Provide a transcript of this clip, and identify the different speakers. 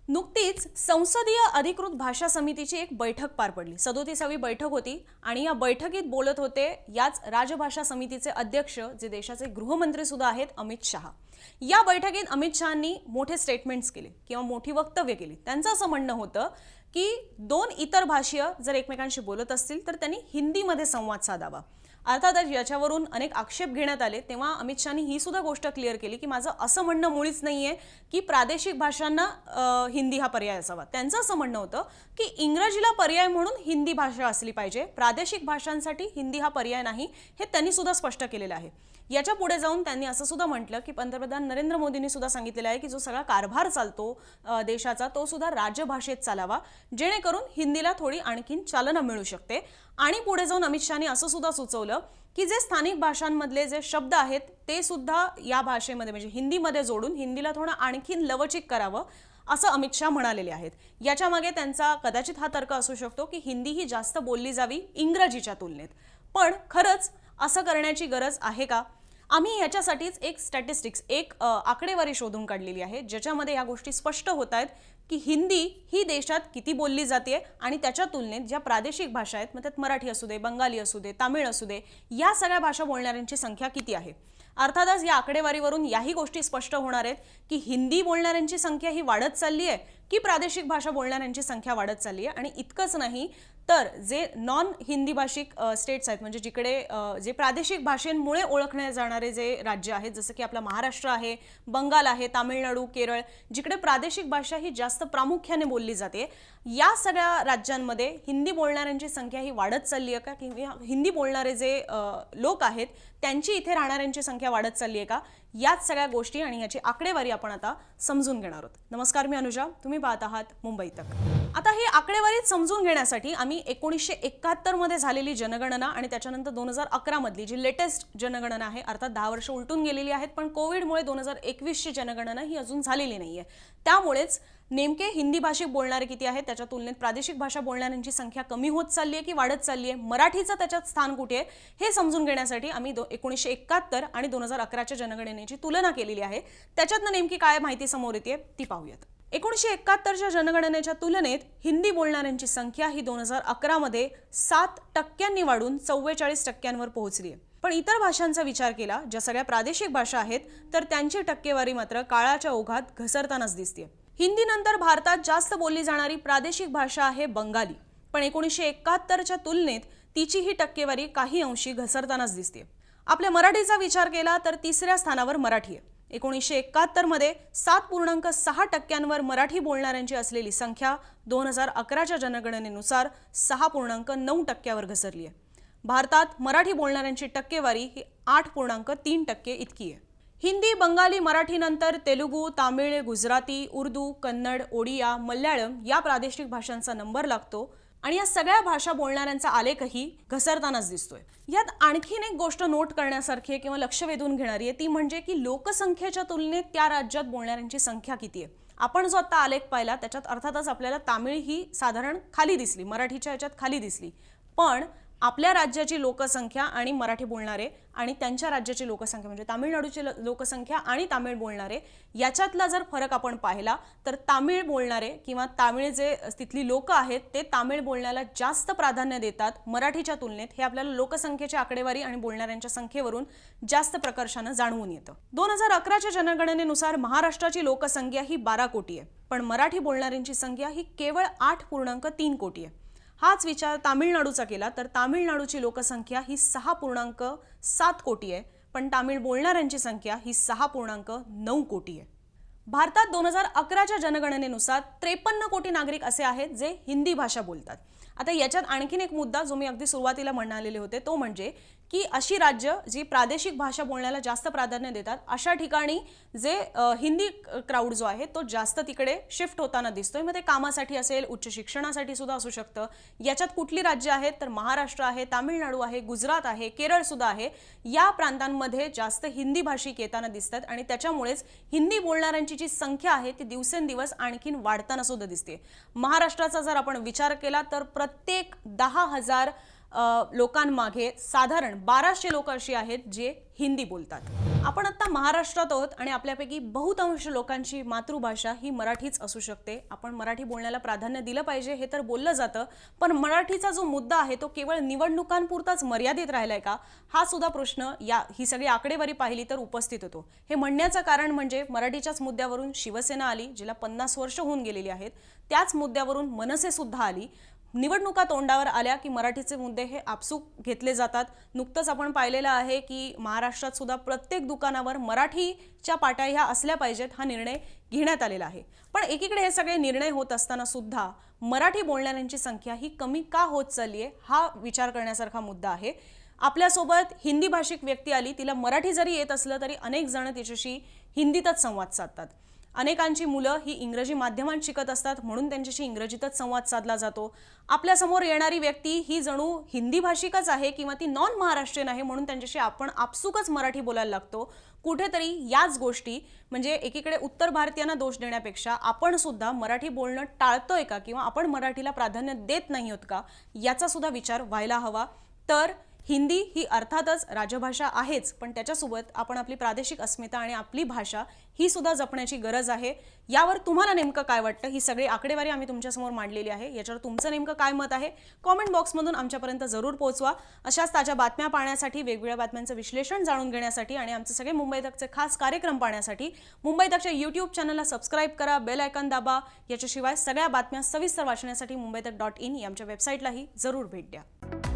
Speaker 1: नुकतीच संसदीय अधिकृत भाषा समितीची एक बैठक पार पडली। 37वी बैठक होती आणि या बैठकीत बोलत होते याच राजभाषा समितीचे अध्यक्ष जे देशाचे गृहमंत्री सुद्धा आहेत अमित शहा। या बैठकीत अमित शहांनी मोठे स्टेटमेंट्स केले किंवा मोठी वक्तव्य केली। त्यांचं असं म्हणणं होतं की दोन इतर भाषीय जर एकमेकांशी बोलत असतील तर त्यांनी हिंदीमध्ये संवाद साधावा। अर्थातच याच्यावरून अनेक आक्षेप घेण्यात आले, तेव्हा अमित शहांनी ही सुद्धा गोष्ट क्लिअर केली की माझं असं म्हणणं मुळीच नाहीये की प्रादेशिक भाषांना हिंदी हा पर्याय असावा। त्यांचं असं म्हणणं होतं की इंग्रजीला पर्याय म्हणून हिंदी भाषा असली पाहिजे, प्रादेशिक भाषांसाठी हिंदी हा पर्याय नाही, हे त्यांनी सुद्धा स्पष्ट केलेलं आहे। याच्या पुढे जाऊन त्यांनी असं सुद्धा म्हटलं की पंतप्रधान नरेंद्र मोदींनी सुद्धा सांगितलेलं आहे की जो सगळा कारभार चालतो देशाचा तो सुद्धा राजभाषेत चालावा, जेणेकरून हिंदीला थोडी आणखीन चालना मिळू शकते। आणि पुढे जाऊन अमित शहांनी असं सुद्धा सुचवलं की जे स्थानिक भाषांमधले जे शब्द आहेत ते सुद्धा या भाषेमध्ये म्हणजे हिंदीमध्ये जोडून हिंदीला थोडं आणखीन लवचिक करावं, असं अमित शहा म्हणालेले आहेत। याच्या मागे त्यांचा कदाचित हा तर्क असू शकतो की हिंदी ही जास्त बोलली जावी इंग्रजीच्या तुलनेत, पण खरंच असं करण्याची गरज आहे का? आम्ही याच्यासाठीच एक स्टॅटिस्टिक्स आकडेवारी शोधून काढलेली आहे, ज्याच्यामध्ये या गोष्टी स्पष्ट होत आहेत की हिंदी ही देशात किती बोलली जाते आणि त्याच्या तुलनेत ज्या प्रादेशिक भाषा आहेत, म्हणजे मराठी असू दे, बंगाली असू दे, तामिळ असू दे, या सगळ्या भाषा बोलणाऱ्यांची संख्या किती आहे। अर्थातच या आकडेवारीवरून याही गोष्टी स्पष्ट होणार आहेत की हिंदी बोलणाऱ्यांची संख्या ही वाढत चालली आहे की प्रादेशिक भाषा बोलणाऱ्यांची संख्या वाढत चालली आहे। आणि इतकंच नाही तर जे नॉन हिंदी भाषिक स्टेट्स आहेत, म्हणजे जिकडे जे प्रादेशिक भाषेंमुळे ओळखले जाणारे जे राज्य आहेत, जसं की आपला महाराष्ट्र आहे, बंगाल आहे, तामिळनाडू, केरळ, जिकडे प्रादेशिक भाषा ही जास्त प्रामुख्याने बोलली जाते, या सगळ्या राज्यांमध्ये हिंदी बोलणाऱ्यांची संख्या ही वाढत चालली आहे का, किंवा हिंदी बोलणारे जे लोक आहेत त्यांची इथे राहणाऱ्यांची संख्या वाढत चालली आहे का, याच सगळ्या गोष्टी आणि याची आकडेवारी आपण आता समजून घेणार आहोत। नमस्कार, मी अनुजा, तुम्ही पाहत आहात मुंबई तक। आता ही आकडेवारी समजून घेण्यासाठी आम्ही 1971 मध्ये झालेली जनगणना आणि त्याच्यानंतर 2011 मधली जी लेटेस्ट जनगणना आहे, अर्थात 10 वर्ष उलटून गेलेली आहेत, पण कोविडमुळे 2021 ची जनगणना ही अजून झालेली नाहीये, त्यामुळेच नेमके हिंदी भाषिक बोलणारे किती आहेत, त्याच्या तुलनेत प्रादेशिक भाषा बोलणाऱ्यांची संख्या कमी होत चालली आहे की वाढत चालली आहे, मराठीचं त्याच्यात स्थान कुठे आहे हे समजून घेण्यासाठी आम्ही 1971 आणि 2011च्या जनगणनेची तुलना केलेली आहे। त्याच्यातनं नेमकी काय माहिती समोर येते ती पाहूयात। 1971च्या जनगणनेच्या तुलनेत हिंदी बोलणाऱ्यांची संख्या ही 2011 मध्ये 7% वाढून 44% पोहोचली आहे। पण इतर भाषांचा विचार केला, ज्या सगळ्या प्रादेशिक भाषा आहेत, तर त्यांची टक्केवारी मात्र काळाच्या ओघात घसरतानाच दिसते। हिंदी नंतर भारतात जास्त बोलली जाणारी प्रादेशिक भाषा आहे बंगाली, पण 1971च्या तुलनेत तिची ही टक्केवारी काही अंशी घसरतानाच दिसते। आपल्या मराठीचा विचार केला तर तिसऱ्या स्थानावर मराठी आहे। 1971 मध्ये 7.6% मराठी बोलणाऱ्यांची असलेली संख्या 2011च्या जनगणनेनुसार 6.9% घसरली आहे। भारतात मराठी बोलणाऱ्यांची टक्केवारी ही 8.3% इतकी आहे। हिंदी, बंगाली, मराठी नंतर तेलुगू, तामिळ, गुजराती, उर्दू, कन्नड, ओडिया, मल्याळम या प्रादेशिक भाषांचा नंबर लागतो आणि या सगळ्या भाषा बोलणाऱ्यांचा आलेखही घसरतानाच दिसतोय। यात आणखीन एक गोष्ट नोट करण्यासारखी किंवा लक्ष वेधून घेणारी आहे, ती म्हणजे की लोकसंख्येच्या तुलनेत त्या राज्यात बोलणाऱ्यांची संख्या किती आहे। आपण जो आता आलेख पाहिला त्याच्यात अर्थातच आपल्याला तामिळ ही साधारण खाली दिसली, मराठीच्या याच्यात खाली दिसली, पण आपल्या राज्याची लोकसंख्या आणि मराठी बोलणारे आणि त्यांच्या राज्याची लोकसंख्या म्हणजे तामिळनाडूची लोकसंख्या आणि तामिळ बोलणारे याच्यातला जर फरक आपण पाहिला तर तामिळ बोलणारे किंवा तामिळ जे तिथली लोक आहेत ते तामिळ बोलण्याला जास्त प्राधान्य देतात मराठीच्या तुलनेत, हे आपल्याला लोकसंख्येची आकडेवारी आणि बोलणाऱ्यांच्या संख्येवरून जास्त प्रकर्षाने जाणवून येतं। 2011च्या जनगणनेनुसार महाराष्ट्राची लोकसंख्या ही 12 कोटी आहे, पण मराठी बोलणाऱ्यांची संख्या ही केवळ 8.3 कोटी आहे। हाच विचार तामिळनाडूचा केला तर तामिळनाडूची लोकसंख्या ही 6.7 कोटी आहे, पण तामिळ बोलणाऱ्यांची संख्या ही 6.9 कोटी आहे। भारतात 2011च्या जनगणनेनुसार 53 कोटी नागरिक असे आहेत जे हिंदी भाषा बोलतात। आता याच्यात आणखीन एक मुद्दा जो मी अगदी सुरुवातीला म्हणालेले होते तो म्हणजे की अशी राज्य जी प्रादेशिक भाषा बोलण्याला जास्त प्राधान्य देतात, अशा ठिकाणी जे हिंदी क्राउड जो आहे तो जास्त तिकडे शिफ्ट होताना दिसतोय। मग ते कामासाठी असेल, उच्च शिक्षणासाठी सुद्धा असू शकतं। याच्यात कुठली राज्य आहेत तर महाराष्ट्र आहे, तामिळनाडू आहे, गुजरात आहे, केरळ सुद्धा आहे। या प्रांतांमध्ये जास्त हिंदी भाषिक येताना दिसतात आणि त्याच्यामुळेच हिंदी बोलणाऱ्यांची जी संख्या आहे ती दिवसेंदिवस आणखीन वाढताना सुद्धा दिसते। महाराष्ट्राचा जर आपण विचार केला तर प्रत्येक 10,000 लोकांमागे साधारण 1200 लोक अशी आहेत जे हिंदी बोलतात. आपण आता महाराष्ट्रात आहोत आणि आपल्यापैकी बहुतांश लोकांची मातृभाषा ही मराठीच असू शकते. आपण मराठी बोलण्याला प्राधान्य दिलं पाहिजे हे तर बोललं जातं, पण मराठीचा जो मुद्दा आहे तो केवळ निवडणुकांपुरताच मर्यादित राहिलाय का, हा सुद्धा प्रश्न ही सगळी आकडेवारी पाहिली तर उपस्थित होतो. हे म्हणण्याचं कारण म्हणजे मराठीच्याच मुद्द्यावरून शिवसेना आली, जिला 50 वर्ष होऊन गेलेली आहेत. त्याच मुद्द्यावरून मनसे सुद्धा आली. निवडणुका तोंडावर आल्या की मराठीचे मुद्दे हे आपसूक घेतले जातात. नुकतंच आपण पाहिलेलं आहे की महाराष्ट्रात सुद्धा प्रत्येक दुकानावर मराठीच्या पाट्या ह्या असल्या पाहिजेत हा निर्णय घेण्यात आलेला आहे. पण एकीकडे हे सगळे निर्णय होत असताना सुद्धा मराठी बोलणाऱ्यांची संख्या ही कमी का होत चालली आहे हा विचार करण्यासारखा मुद्दा आहे. आपल्यासोबत हिंदी भाषिक व्यक्ती आली, तिला मराठी जरी येत असलं तरी अनेक जण तिच्याशी हिंदीतच संवाद साधतात. अनेकांची मुलं ही इंग्रजी माध्यमात शिकत असतात म्हणून त्यांच्याशी इंग्रजीतच संवाद साधला जातो. आपल्यासमोर येणारी व्यक्ती ही जणू हिंदी भाषिकच आहे किंवा ती नॉन महाराष्ट्रीयन आहे म्हणून त्यांच्याशी आपण आपसुकच मराठी बोलायला लागतो. कुठेतरी याच गोष्टी म्हणजे एकीकडे उत्तर भारतीयांना दोष देण्यापेक्षा आपण सुद्धा मराठी बोलणं टाळतोय का किंवा आपण मराठीला प्राधान्य देत नाही आहोत का याचा सुद्धा विचार व्हायला हवा. तर हिंदी ही अर्थातच राजभाषा आहेच, पण त्याच्यासोबत आपण आपली प्रादेशिक अस्मिता आणि आपली भाषा ही सुद्धा जपण्याची गरज आहे. यावर तुम्हाला नेमकं काय वाटतं ही सगळी आकडेवारी आम्ही तुमच्यासमोर मांडलेली आहे. याच्यावर तुमचं नेमकं काय मत आहे कॉमेंट बॉक्समधून आमच्यापर्यंत जरूर पोहोचवा. अशाच ताज्या बातम्या पाहण्यासाठी, वेगवेगळ्या बातम्यांचं विश्लेषण जाणून घेण्यासाठी आणि आमचे सगळे मुंबई तकचे खास कार्यक्रम पाहण्यासाठी मुंबई तकच्या यूट्यूब चॅनलला सबस्क्राईब करा, बेल आयकॉन दाबा. याच्याशिवाय सगळ्या बातम्या सविस्तर वाचण्यासाठी मुंबईतक.in या आमच्या वेबसाईटलाही जरूर भेट द्या.